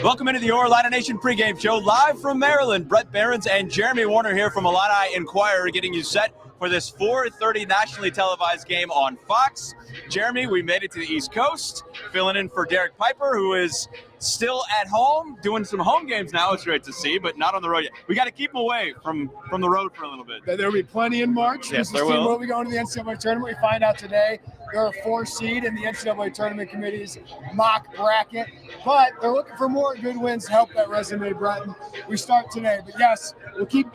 Welcome into the Illini Nation pregame show live from Maryland. Bret, Beherns, and Jeremy Werner here from Illini Inquirer getting you set for this 4:30 nationally televised game on Fox. Jeremy, we made it to the East Coast, filling in for Derek Piper, who is still at home, doing some home games now. It's great to see, but not on the road yet. We got to keep him away from the road for a little bit. There'll be plenty in March. Yes, there will. will. Will be going to the NCAA tournament. We find out today they're a 4 seed in the NCAA tournament committee's mock bracket, but they're looking for more good wins to help that resume, Bretton. We start today, but yes, we'll keep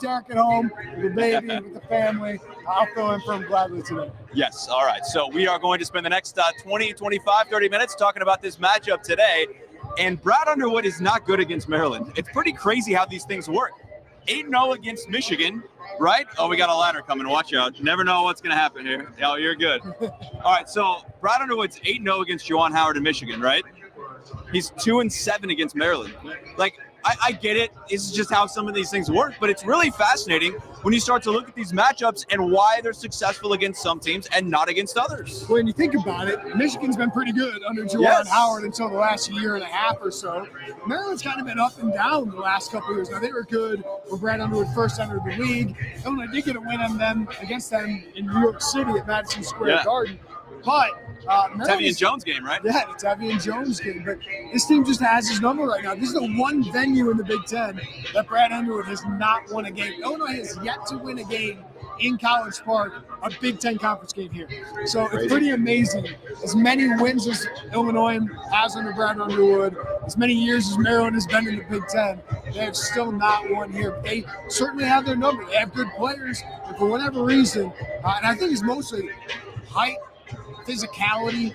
Derek at home with the baby, with the family. I'll fill in for him gladly today. Yes, all right. So we are going to spend the next 20, 25, 30 minutes talking about this matchup today. And Brad Underwood is not good against Maryland. It's pretty crazy how these things work. 8-0 against Michigan, right? Oh, we got a ladder coming. Watch out. You never know what's going to happen here. Oh, you're good. All right, so Brad Underwood's 8-0 against Juwan Howard in Michigan, right? He's 2-7 against Maryland. Like, I get it. This is just how some of these things work, but it's really fascinating when you start to look at these matchups and why they're successful against some teams and not against others. When you think about it, Michigan's been pretty good under Juwan Howard until the last year and a half or so. Maryland's kind of been up and down the last couple of years. Now, they were good when Brad Underwood first entered the league. Illinois did get a win on them against them in New York City at Madison Square Garden. But it's Tevian Jones game, right? Yeah, it's Tevian Jones game. But this team just has his number right now. This is the one venue in the Big Ten that Brad Underwood has not won a game. Illinois has yet to win a game in College Park, a Big Ten conference game here. So it's pretty amazing. As many wins as Illinois has under Brad Underwood, as many years as Maryland has been in the Big Ten, they have still not won here. But they certainly have their number. They have good players, but for whatever reason, and I think it's mostly height, physicality,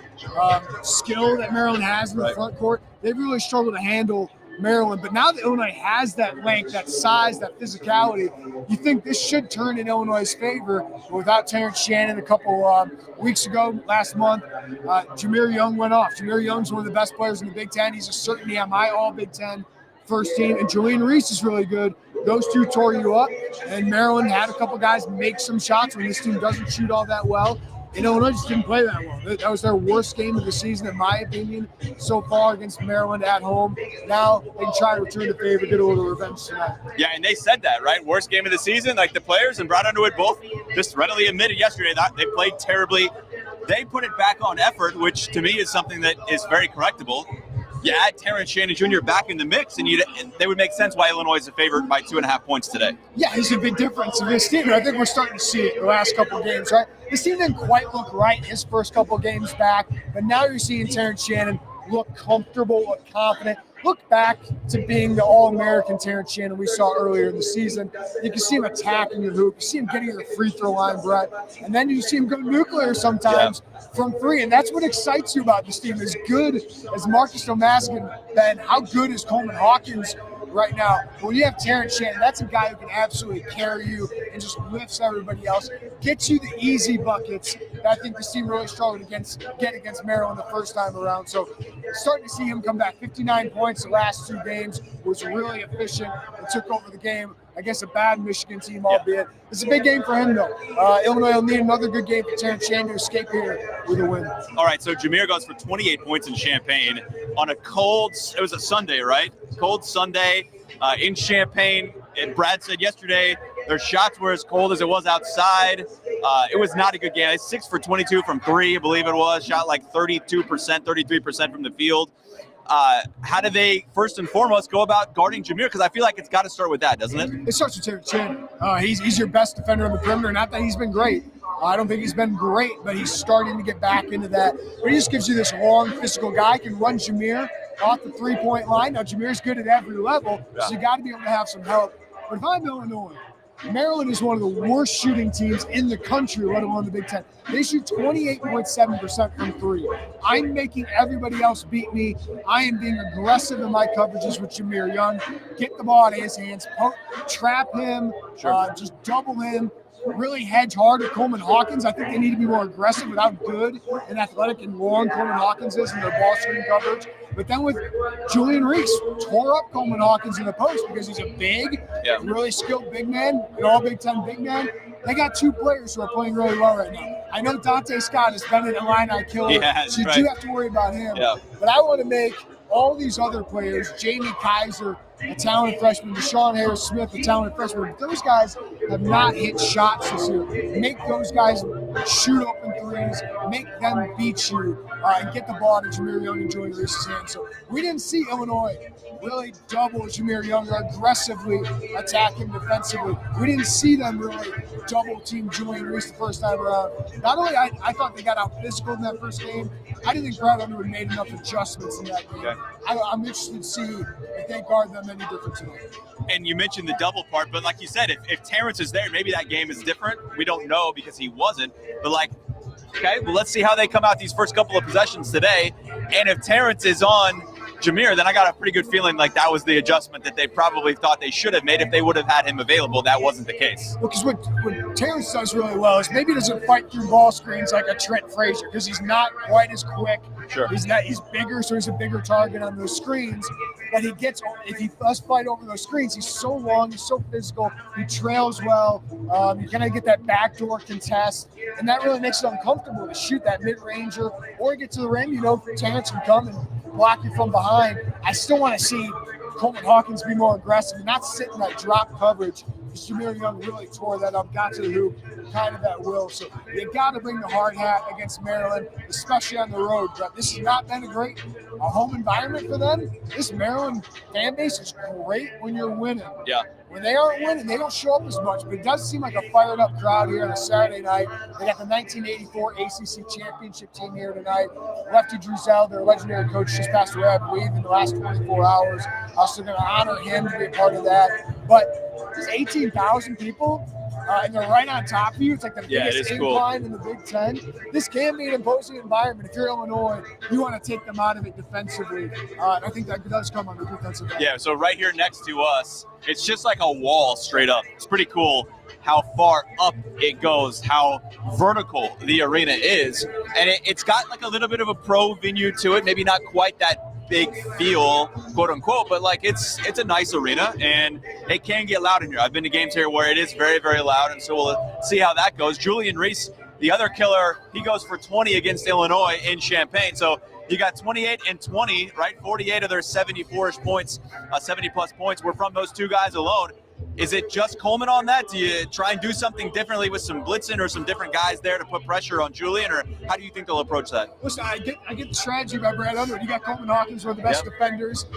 skill that Maryland has in the front court, they've really struggled to handle Maryland. But now that Illinois has that length, that size, that physicality, you think this should turn in Illinois' favor. But without Terrence Shannon a couple weeks ago, last month, Jameer Young went off. Jameer Young's one of the best players in the Big Ten. He's a certainty on my all-Big Ten first team. And Julian Reese is really good. Those two tore you up. And Maryland had a couple guys make some shots when this team doesn't shoot all that well. And Illinois just didn't play that well. That was their worst game of the season, in my opinion, so far against Maryland at home. Now they can try to return the favor, get a little revenge tonight. Yeah, and they said that, right? Worst game of the season. Like, the players and Brad Underwood both just readily admitted yesterday that they played terribly. They put it back on effort, which to me is something that is very correctable. You add Terrence Shannon Jr. back in the mix, and they would make sense why Illinois is a favorite by 2.5 points today. Yeah, he's a big difference in this team. I think we're starting to see it the last couple of games, right? This team didn't quite look right his first couple of games back, but now you're seeing Terrence Shannon look comfortable, look confident, look back to being the All-American Terrence Shannon we saw earlier in the season. You can see him attacking the hoop. You see him getting to the free throw line, Bret. And then you see him go nuclear sometimes from three. And that's what excites you about this team. As good as Marcus Domaskin been, how good is Coleman Hawkins right now? When you have Terrence Shannon, that's a guy who can absolutely carry you and just lifts everybody else, gets you the easy buckets that I think this team really struggled get against Maryland the first time around. So starting to see him come back. 59 points the last 2 games, was really efficient and took over the game against a bad Michigan team, albeit. It's a big game for him, though. Illinois will need another good game for Terrence Shannon to escape here with a win. All right, so Jameer goes for 28 points in Champaign on a cold – it was a Sunday, right? Cold Sunday in Champaign. And Brad said yesterday their shots were as cold as it was outside. It was not a good game. 6 for 22 from 3, I believe it was. Shot like 32%, 33% from the field. How do they, first and foremost, go about guarding Jameer? Because I feel like it's got to start with that, doesn't it? It starts with Terrence Shannon. He's your best defender on the perimeter. Not that he's been great. I don't think he's been great, but he's starting to get back into that. But he just gives you this long, physical guy, can run Jameer off the 3-point line. Now, Jameer's good at every level, so you got to be able to have some help. But if I'm Illinois, Maryland is one of the worst shooting teams in the country, let alone the Big Ten. They shoot 28.7% from 3. I'm making everybody else beat me. I am being aggressive in my coverages with Jameer Young. Get the ball out of his hands, trap him, just double him. Really hedge hard with Coleman Hawkins. I think they need to be more aggressive with how good and athletic and long Coleman Hawkins is in their ball screen coverage. But then with Julian Reese, tore up Coleman Hawkins in the post because he's a big, really skilled big man, an all Big Ten big man. They got 2 players who are playing really well right now. I know Dante Scott has been an Illini killer, so you do have to worry about him. But I want to make all these other players, Jamie Kaiser, a talented freshman, Deshaun Harris-Smith, a talented freshman, but those guys have not hit shots this year. Make those guys shoot open threes, make them beat you, and get the ball to Jameer Young and Julian Reese's hands. So we didn't see Illinois really double Jameer Young or aggressively attack him defensively. We didn't see them really double team Julian Reese the first time around. Not only I thought they got out physical in that first game, I didn't think Bret Underwood made enough adjustments in that game. Okay. I'm interested to see if they guard them any different today. And you mentioned the double part, but like you said, if Terrence is there, maybe that game is different. We don't know because he wasn't. But okay, well, let's see how they come out these first couple of possessions today. And if Terrence is on Jameer, then I got a pretty good feeling like that was the adjustment that they probably thought they should have made if they would have had him available. That wasn't the case. Well, because what Terrence does really well is maybe he doesn't fight through ball screens like a Trent Frazier because he's not quite as quick. Sure. He's bigger, so he's a bigger target on those screens. But if he does fight over those screens, he's so long, he's so physical, he trails well. You kind of get that backdoor contest, and that really makes it uncomfortable to shoot that mid-ranger or get to the rim. Terrence can come and block you from behind. I still want to see Coleman Hawkins be more aggressive and not sit in that drop coverage. Jameer Young really tore that up, got to the hoop, kind of at will. So you got to bring the hard hat against Maryland, especially on the road. But this has not been a home environment for them. This Maryland fan base is great when you're winning. Yeah. When they aren't winning, they don't show up as much. But it does seem like a fired-up crowd here on a Saturday night. They got the 1984 ACC championship team here tonight. Lefty Driesell, their legendary coach, just passed away, I believe, in the last 24 hours. So going to honor him to be a part of that. But there's 18,000 people, and they're right on top of you. It's like the biggest incline in the Big Ten. This can be an imposing environment. If you're Illinois, you want to take them out of it defensively. And I think that does come on the defensive end. Yeah, so right here next to us, it's just like a wall straight up. It's pretty cool how far up it goes, how vertical the arena is. And it's got like a little bit of a pro venue to it, maybe not quite that big feel, quote unquote, but it's a nice arena and it can get loud in here. I've been to games here where it is very, very loud, and so we'll see how that goes. Julian Reese, the other killer, he goes for 20 against Illinois in Champaign. So you got 28 and 20, right? 48 of their 74-ish points, 70-plus points were from those two guys alone. Is it just Coleman on that? Do you try and do something differently with some blitzing or some different guys there to put pressure on Julian, or how do you think they'll approach that? Listen, I get the strategy by Bret Underwood. You got Coleman Hawkins, one of the best defenders,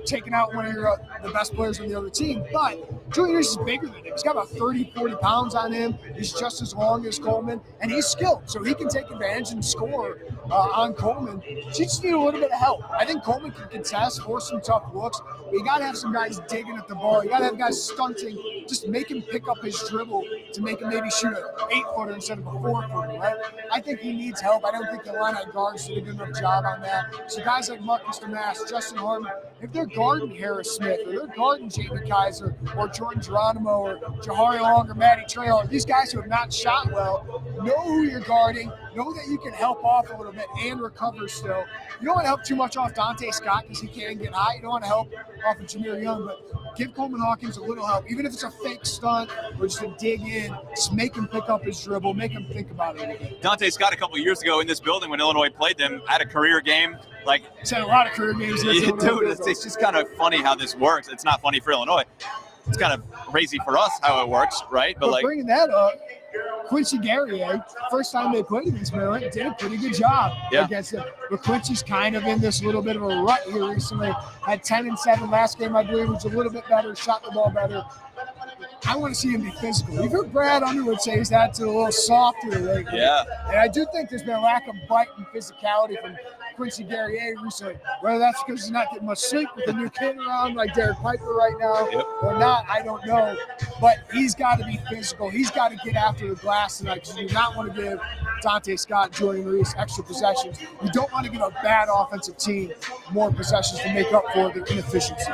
taking out one of the best players on the other team. But Julian Reese is bigger than him. He's got about 30, 40 pounds on him. He's just as long as Coleman, and he's skilled, so he can take advantage and score on Coleman. You just need a little bit of help. I think Coleman can contest, force some tough looks, but you got to have some guys digging at the ball. You got to have guys stunting, just make him pick up his dribble to make him maybe shoot an 8-footer instead of a 4-footer, right? I think he needs help. I don't think the Illini guards did a good enough job on that. So guys like Marcus Damask, Justin Harmon, if they're guarding Harris Smith or they're guarding Jamie Kaiser or Jordan Geronimo or Jahari Long or Matty Trejo, these guys who have not shot well, know who you're guarding, know that you can help off a little bit and recover still. You don't want to help too much off Dante Scott because he can get high. You don't want to help off of Jameer Young, but give Coleman Hawkins a little help. Even if it's a fake stunt or just a dig in, just make him pick up his dribble, make him think about it a little bit. Dante Scott a couple of years ago in this building when Illinois played them had a career game. He's had a lot of career games. Dude, it's just kind of funny how this works. It's not funny for Illinois. It's kind of crazy for us how it works, right? But bringing that up, Quincy Guerrier, first time they played against Maryland, did a pretty good job against them. But Quincy's kind of in this little bit of a rut here recently. Had 10 and 7 last game, I believe, was a little bit better, shot the ball better. I want to see him be physical. We've heard Bret Underwood say he's had to a little softer lately. Yeah. And I do think there's been a lack of bite and physicality from Quincy Guerrier recently. Whether that's because he's not getting much sleep with the new kid around like Derek Piper right now or not, I don't know. But he's got to be physical. He's got to get after the glass tonight because you do not want to give Dante Scott and Julian Reese extra possessions. You don't want to give a bad offensive team more possessions to make up for the inefficiency.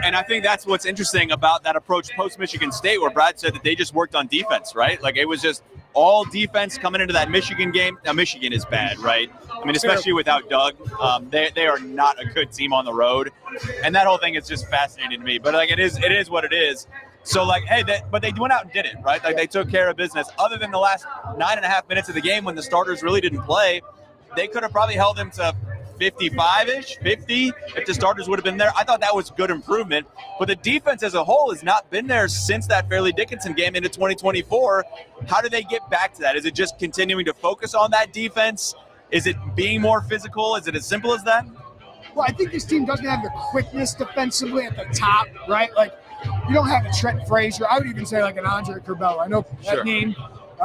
And I think that's what's interesting about that approach post-Michigan State, where Brad said that they just worked on defense, right? Like, it was just all defense coming into that Michigan game. Now, Michigan is bad, right? I mean, especially without Doug. They are not a good team on the road. And that whole thing is just fascinating to me. But, it is what it is. So, but they went out and did it, right? They took care of business. Other than the last 9.5 minutes of the game when the starters really didn't play, they could have probably held them to 55-ish, 50, if the starters would have been there. I thought that was good improvement. But the defense as a whole has not been there since that Fairleigh Dickinson game into 2024. How do they get back to that? Is it just continuing to focus on that defense? Is it being more physical? Is it as simple as that? Well, I think this team doesn't have the quickness defensively at the top, right? Like, you don't have a Trent Frazier. I would even say like an Andre Corbella. I know that name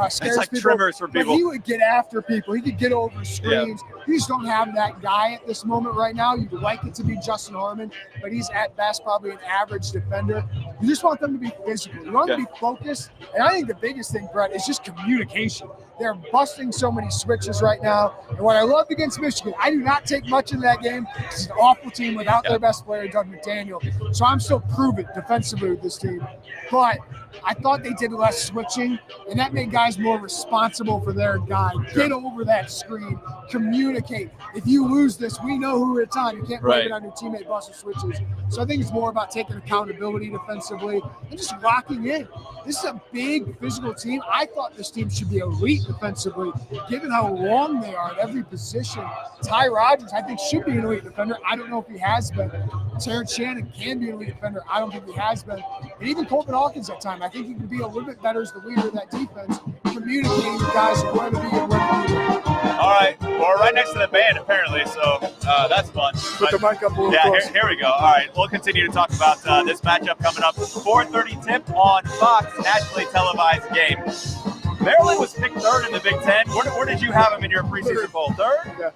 scares it's like people, trimmers for people. but he would get after people. He could get over screens. Yeah. You just don't have that guy at this moment right now. You'd like it to be Justin Harmon, but he's at best probably an average defender. You just want them to be physical. You want them to be focused. And I think the biggest thing, Bret, is just communication. They're busting so many switches right now. And what I loved against Michigan, I do not take much into that game. It's an awful team without their best player, Doug McDaniel. So I'm still proven defensively with this team. But I thought they did less switching, and that made guys more responsible for their guy. Get over that screen. Communicate. If you lose this, we know who it's on. You can't blame it on your teammate busting switches. So I think it's more about taking accountability defensively and just locking in. This is a big physical team. I thought this team should be elite defensively, given how long they are at every position. Ty Rodgers, I think, should be an elite defender. I don't know if he has been. Terrence Shannon can be an elite defender. I don't think he has been. And even Coleman Hawkins at time, I think he can be a little bit better as the leader of that defense, communicating with guys where to be and where to be. All right. Well, we're right next to the band, apparently, so that's fun. Put the mic up a little closer. Here we go. All right. We'll continue to talk about this matchup coming up. 4:30 tip on Fox, nationally televised game. Maryland was picked third in the Big Ten. Where did you have them in your preseason poll? Third? Yeah.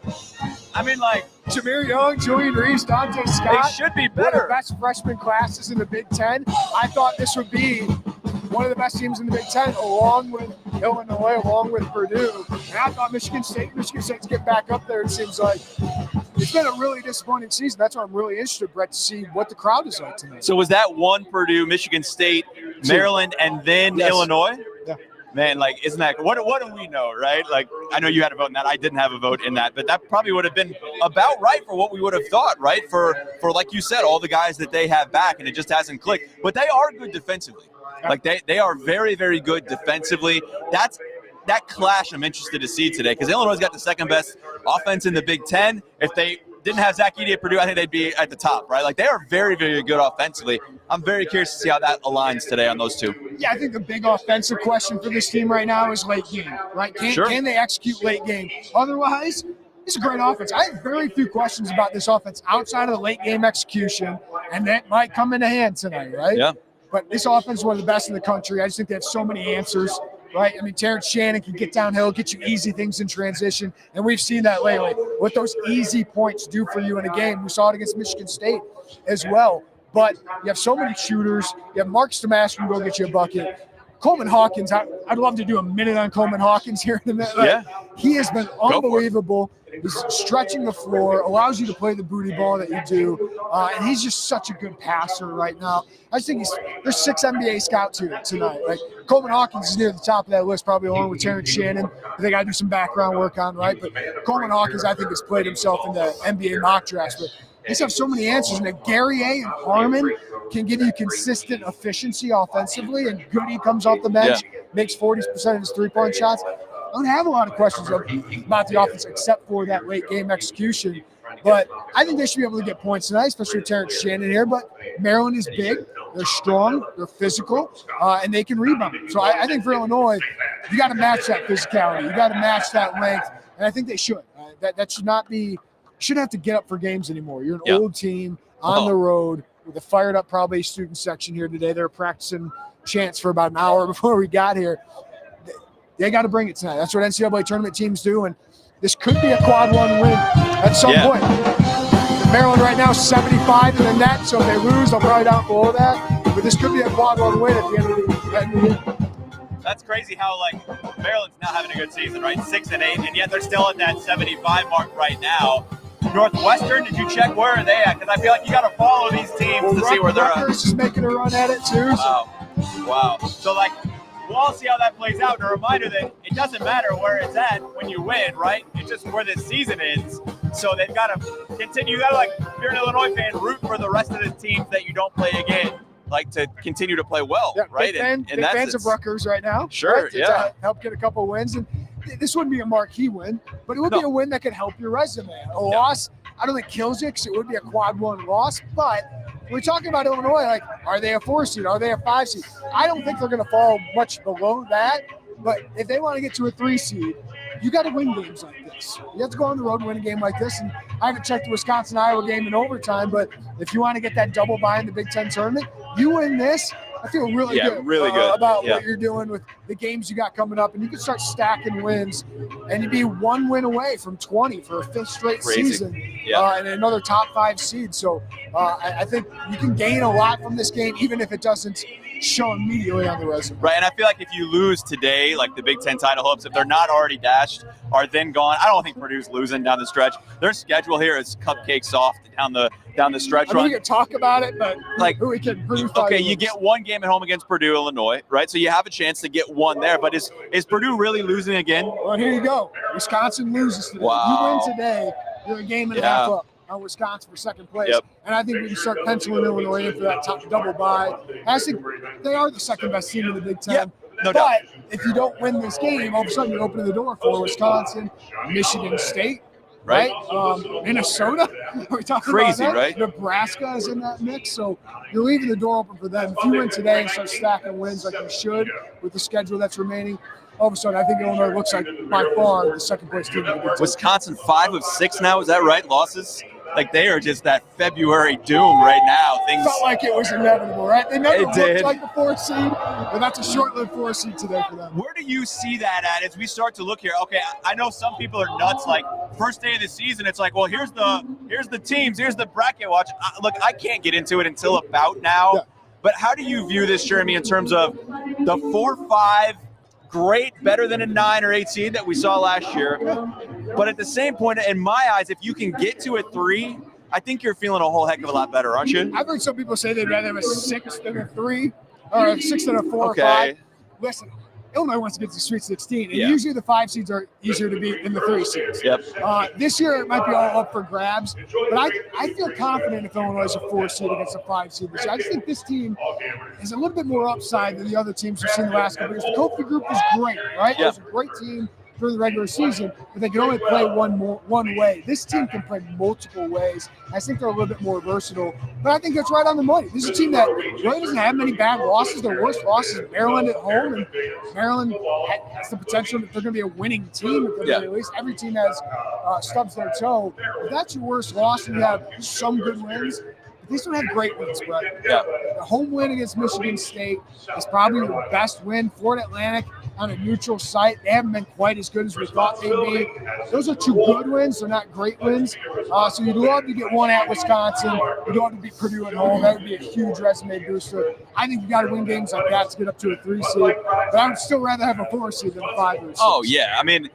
I mean, like, Jameer Young, Julian Reese, Dante Scott. They should be One of better. the best freshman classes in the Big Ten. I thought this would be one of the best teams in the Big Ten, along with Illinois, along with Purdue. And I thought Michigan State's get back up there, it seems like. It's been a really disappointing season. That's why I'm really interested, Bret, to see what the crowd is like tonight. So was that one Purdue, Michigan State, Maryland, and then Illinois? Yeah. Man, like, isn't that what do we know, right? Like, I know you had a vote in that. I didn't have a vote in that, but that probably would have been about right for what we would have thought, right? For like you said, all the guys that they have back, and it just hasn't clicked. But they are good defensively. Like, they are very, very good defensively. That clash I'm interested to see today, because Illinois got the second best offense in the Big Ten. If they didn't have Zach Edey at Purdue, I think they'd be at the top, right? Like, they are very, very good offensively. I'm very curious to see how that aligns today on those two. Yeah, I think the big offensive question for this team right now is late game, right? Can they execute late game? Otherwise, it's a great offense. I have very few questions about this offense outside of the late game execution, and that might come into hand tonight, right? Yeah. But this offense is one of the best in the country. I just think they have so many answers. Right? I mean, Terrence Shannon can get downhill, get you easy things in transition, and we've seen that lately. What those easy points do for you in a game. We saw it against Michigan State as well. But you have so many shooters. You have Mark Stamash can go get you a bucket. Coleman Hawkins, I'd love to do a minute on Coleman Hawkins here in a minute. Yeah. He has been unbelievable. He's stretching the floor, allows you to play the booty ball that you do, and he's just such a good passer right now. I just think there's 6 NBA scouts here tonight. Right? Coleman Hawkins is near the top of that list, probably along with Terrence Shannon. They got to do some background work on, right? But Coleman Hawkins, I think, has played himself in the NBA mock drafts. But they just have so many answers. And Gary A. and Harmon can give you consistent efficiency offensively, and Goody comes off the bench, makes 40% of his three-point shots. I don't have a lot of questions about the offense except for that late game execution. But I think they should be able to get points tonight, especially with Terrence Shannon here. But Maryland is big. They're strong. They're physical. And they can rebound. So I think for Illinois, you got to match that physicality. You got to match that length. And I think they should. That should not be – you shouldn't have to get up for games anymore. You're an old team on the road with a fired-up probably student section here today. They're practicing chants for about an hour before we got here. They got to bring it tonight. That's what NCAA tournament teams do, and this could be a quad one win at some point. Maryland right now is 75 in the net, so if they lose, they'll probably down below that. But this could be a quad one win at the end of the year. That's crazy how, like, Maryland's not having a good season, right? 6-8, and yet they're still at that 75 mark right now. Northwestern, did you check where are they at? Because I feel like you got to follow these teams to see where they're at. Rutgers is making a run at it too. Wow. So, like, we'll all see how that plays out. And a reminder that it doesn't matter where it's at when you win, right? It's just where this season is. So they've got to continue. You got to, like, if you're an Illinois fan, root for the rest of the teams that you don't play again, like, to continue to play well, right? Big fans of Rutgers right now. Sure, right? To help get a couple wins. And this wouldn't be a marquee win, but it would be a win that could help your resume. A loss, I don't think kills you because it would be a quad 1 loss. But we're talking about Illinois, like, are they a 4 seed? Are they a 5 seed? I don't think they're going to fall much below that. But if they want to get to a 3 seed, you got to win games like this. You have to go on the road and win a game like this. And I haven't checked the Wisconsin-Iowa game in overtime, but if you want to get that double bye in the Big Ten tournament, you win this, I feel really good about what you're doing with the games you got coming up. And you can start stacking wins, and you'd be 1 win away from 20 for a 5th straight season and another top 5 seed. So I think you can gain a lot from this game, even if it doesn't show immediately on the resume. Right, and I feel like if you lose today, like the Big Ten title hopes, if they're not already dashed, are then gone. I don't think Purdue's losing down the stretch. Their schedule here is cupcake soft down the stretch run. We can talk about it, but like who we can. Okay, you get 1 game at home against Purdue, Illinois, right? So you have a chance to get 1 there. But is Purdue really losing again? Well, here you go. Wisconsin loses today. Wow. You win today, you're a game and a half up on Wisconsin for 2nd place. And I think we can start penciling Illinois in for that top double bye. I think they are the 2nd best team in the Big Ten. No doubt. But if you don't win this game, all of a sudden you're opening the door for Wisconsin, Michigan State, right? Minnesota. Are we talking crazy, about that? right? Nebraska is in that mix, so you're leaving the door open for them. If you win today and start stacking wins like you should with the schedule that's remaining, all of a sudden I think Illinois looks like by far the 2nd place team in the Big Ten. Wisconsin 5 of 6 now, is that right? Losses? Like they are just that February doom right now. Things felt like it was inevitable, right? They never looked like the 4th seed, but that's a short-lived 4 seed today for them. Where do you see that at as we start to look here? Okay, I know some people are nuts. Like first day of the season, it's like, well, here's the teams, here's the bracket watch. Look, I can't get into it until about now. Yeah. But how do you view this, Jeremy, in terms of the 4-5? Great, better than a 9 or 8 seed that we saw last year. But at the same point, in my eyes, if you can get to a 3, I think you're feeling a whole heck of a lot better, aren't you? I've heard some people say they'd rather have a 6 than a 3, or a 6 than a 4 or 5. Listen, Illinois wants to get to the Sweet 16, and usually the 5 seeds are easier to beat than the 3 seeds. This year it might be all up for grabs, but I feel confident if Illinois is a 4 seed against a 5 seed this year. I just think this team is a little bit more upside than the other teams we've seen the last couple years. The Kofi group is great, right? It was a great team during the regular season, but they can only play one way. This team can play multiple ways. I think they're a little bit more versatile, but I think that's right on the money. This is a team that really doesn't have many bad losses. Their worst loss is Maryland at home, and Maryland has the potential that they're going to be a winning team at the very least. Every team has stubs their toe. If that's your worst loss and you have some good wins, these don't have great wins, but the home win against Michigan State is probably the best win. Florida Atlantic on a neutral site, they haven't been quite as good as we thought they'd be. Those are 2 good wins. They're not great wins. So you'd love to get 1 at Wisconsin. You'd love to beat Purdue at home. That would be a huge resume booster. I think you got to win games like that to get up to a 3 seed. But I would still rather have a 4 seed than a 5 or a 6. Oh, yeah. I mean,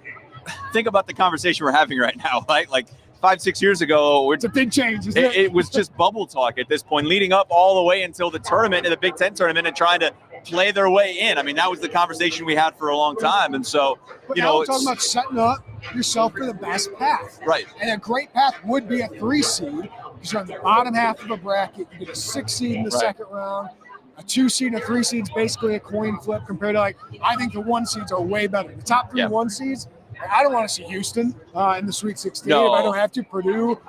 think about the conversation we're having right now, right? Like 5-6 years ago, it's a big change, isn't it? It was just bubble talk at this point, leading up all the way until the tournament, the Big Ten tournament, and trying to play their way in. I mean, that was the conversation we had for a long time. And so, but now we're talking about setting up yourself for the best path. Right. And a great path would be a 3 seed because you're on the bottom half of a bracket. You get a 6 seed in the second round. A 2 seed and a 3 seed is basically a coin flip compared to, I think the 1 seeds are way better. The top 3 1 seeds, I don't want to see Houston in the Sweet 16 if I don't have to. Purdue.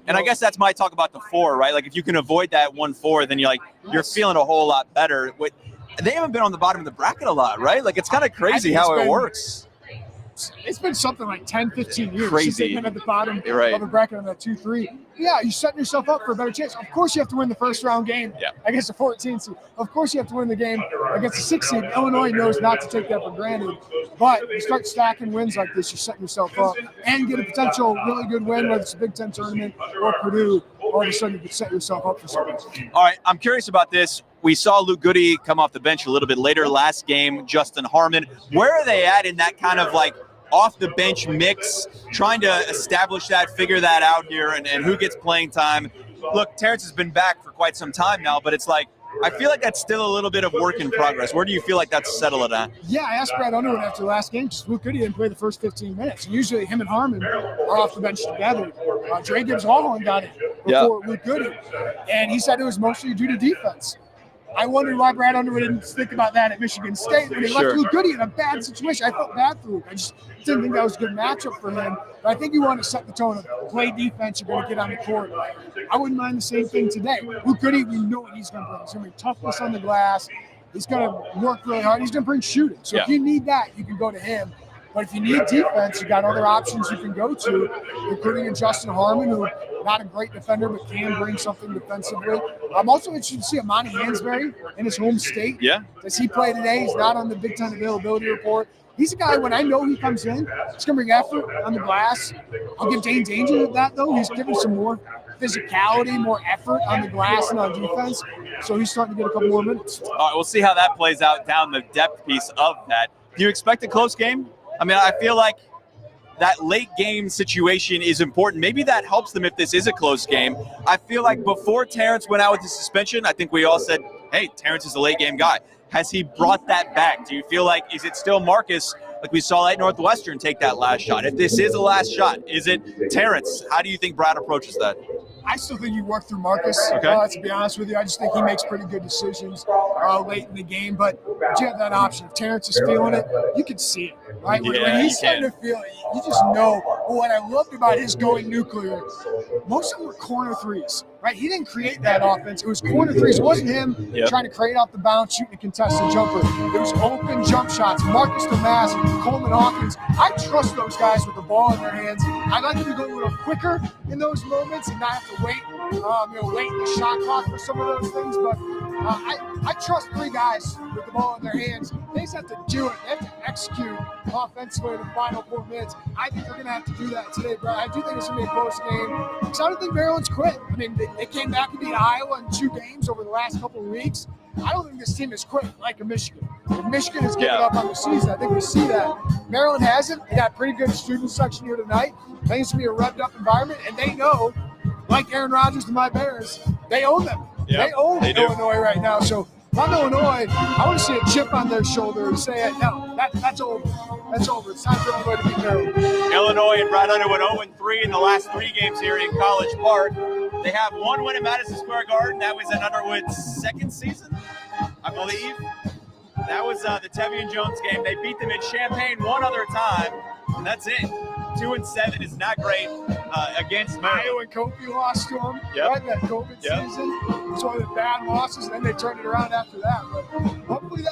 And I guess that's my talk about the 4, right? Like if you can avoid that 1-4, then you're feeling a whole lot better. They haven't been on the bottom of the bracket a lot, right? Like it's kind of crazy how it works. It's been something like 10, 15 years since Crazy. they've been at the bottom of the bracket on that 2-3. Yeah, you're setting yourself up for a better chance. Of course you have to win the first round game against a 14 seed. Of course you have to win the game against a 6 seed. Illinois knows not to take that for granted. But you start stacking wins like this, you're setting yourself up and get a potential really good win, whether it's a Big Ten tournament or Purdue. All of a sudden you can set yourself up for something. All right, I'm curious about this. We saw Luke Goody come off the bench a little bit later last game, Justin Harmon. Where are they at in that kind of off the bench mix, trying to establish that, figure that out here, and who gets playing time? Look, Terrence has been back for quite some time now, but it's I feel like that's still a little bit of work in progress. Where do you feel like that's settled at? Yeah, I asked Bret Underwood after the last game, just Luke Goody didn't play the first 15 minutes. And usually him and Harmon are off the bench together. Dre Gibbs Hawthorne got it before Luke Goody. And he said it was mostly due to defense. I wondered why Brad Underwood didn't think about that at Michigan State when he left Luke Goody in a bad situation. I felt bad for Luke. I just didn't think that was a good matchup for him. But I think you want to set the tone of play defense. You're going to get on the court. I wouldn't mind the same thing today. Luke Goody, we know what he's going to bring. He's going to bring toughness on the glass. He's going to work really hard. He's going to bring shooting. So if you need that, you can go to him. But if you need defense, you got other options you can go to, including Justin Harmon, who not a great defender, but can bring something defensively. I'm also interested to see Amani Hansberry in his home state. Yeah. Does he play today? He's not on the Big Ten availability report. He's a guy, when I know he comes in, he's going to bring effort on the glass. I'll give Dane Danger that, though. He's giving some more physicality, more effort on the glass and on defense. So he's starting to get a couple more minutes. All right, we'll see how that plays out down the depth piece of that. Do you expect a close game? I mean, I feel like that late game situation is important. Maybe that helps them if this is a close game. I feel like before Terrence went out with the suspension, I think we all said, hey, Terrence is a late game guy. Has he brought that back? Do you feel like, is it still Marcus, like we saw at Northwestern, take that last shot? If this is a last shot, is it Terrence? How do you think Brad approaches that? I still think you work through Marcus, to be honest with you. I just think he makes pretty good decisions late in the game. But you have that option. If Terrence is feeling it, you can see it, right? When he's starting to feel it, you just know. But what I loved about his going nuclear, most of them were corner threes, right? He didn't create that offense. It was corner threes. It wasn't him trying to create off the bounce, shooting a contested jumper. It was open jump shots. Marcus Domas, Coleman Hawkins. I trust those guys with the ball in their hands. I'd like them to go a little quicker in those moments and not have to wait, wait in the shot clock for some of those things. But I trust three guys with the ball in their hands. They just have to do it. They have to execute offensively in the final 4 minutes. I think they're going to have to do that today, bro. I do think it's going to be a close game. Because I don't think Maryland's quit. I mean, they came back and beat Iowa in 2 games over the last couple of weeks. I don't think this team has quit like a Michigan. If Michigan has given up on the season, I think we see that. Maryland hasn't. They got a pretty good student section here tonight. I think it's going to be a revved-up environment, and they know, like Aaron Rodgers and my Bears, they own them. They own Illinois right now. So if I'm Illinois, I want to see a chip on their shoulder and say, no, that's over. That's over. It's time for Illinois to beat Maryland. Illinois and Brad Underwood 0-3 in the last 3 games here in College Park. They have 1 win at Madison Square Garden. That was in Underwood's 2nd season, I believe. That was the Tevian Jones game. They beat them in Champaign 1 other time, and that's it. 2-7 is not great against Maryland. Iowa and Kofi lost to them, right? That COVID season. It's one of the bad losses, and then they turned it around after that. But hopefully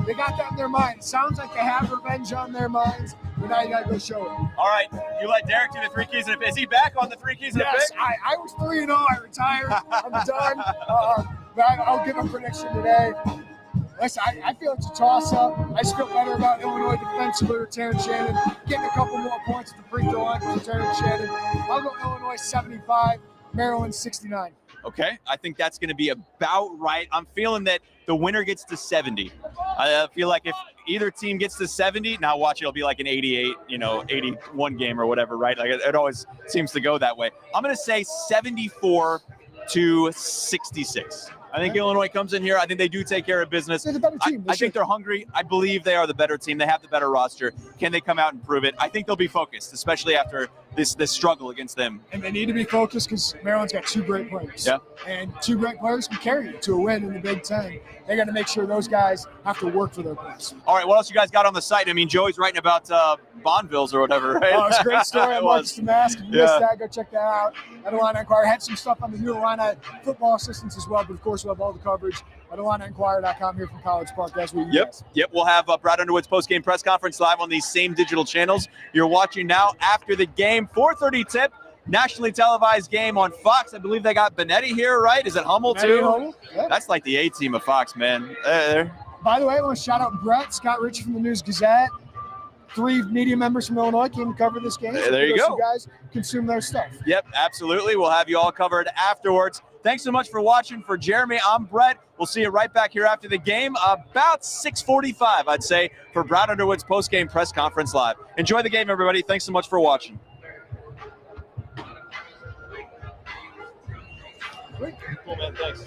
they got that in their mind. It sounds like they have revenge on their minds, but now you got to go show it. All right, you let Derek do the 3 keys and a pick. Is he back on the 3 keys and a pick? Yes, I was 3-0. I retired. I'm done. But I'll give a prediction today. Listen, I feel it's a toss-up. I just feel better about Illinois defensively with Terrence Shannon. Getting a couple more points at the free throw line with Terrence Shannon. I'll go Illinois 75, Maryland 69. Okay, I think that's going to be about right. I'm feeling that the winner gets to 70. I feel like if either team gets to 70, now watch, it'll be like an 88, 81 game or whatever, right? Like it always seems to go that way. I'm going to say 74-66. I think Illinois comes in here. I think they do take care of business. They're the better team. I think they're hungry. I believe they are the better team. They have the better roster. Can they come out and prove it? I think they'll be focused, especially after this struggle against them. And they need to be focused because Maryland's got 2 great players. Yeah. And 2 great players can carry you to a win in the Big Ten. They got to make sure those guys have to work for their place. All right, what else you guys got on the site? I mean, Joey's writing about Bonvilles or whatever, right? Oh, it's a great story on Marcus Domas. If you missed that, go check that out. At Illini Inquirer, had some stuff on the new Illini football assistants as well, but of course we'll have all the coverage at IlliniInquirer.com here from College Park. That's what you guys. Yep. We'll have Brad Underwood's post-game press conference live on these same digital channels you're watching now. After the game, 4:30 tip, nationally televised game on Fox. I believe they got Benetti here, right? Is it Hummel too? Yeah. That's like the A-team of Fox, man. By the way, I want to shout out Bret, Scott Ritchie from the News Gazette. 3 media members from Illinois came to cover this game. So there you go. You guys consume their stuff. Yep, absolutely. We'll have you all covered afterwards. Thanks so much for watching. For Jeremy, I'm Bret. We'll see you right back here after the game, about 6:45, I'd say, for Brad Underwood's post-game press conference live. Enjoy the game, everybody. Thanks so much for watching. Great. Cool, man. Thanks.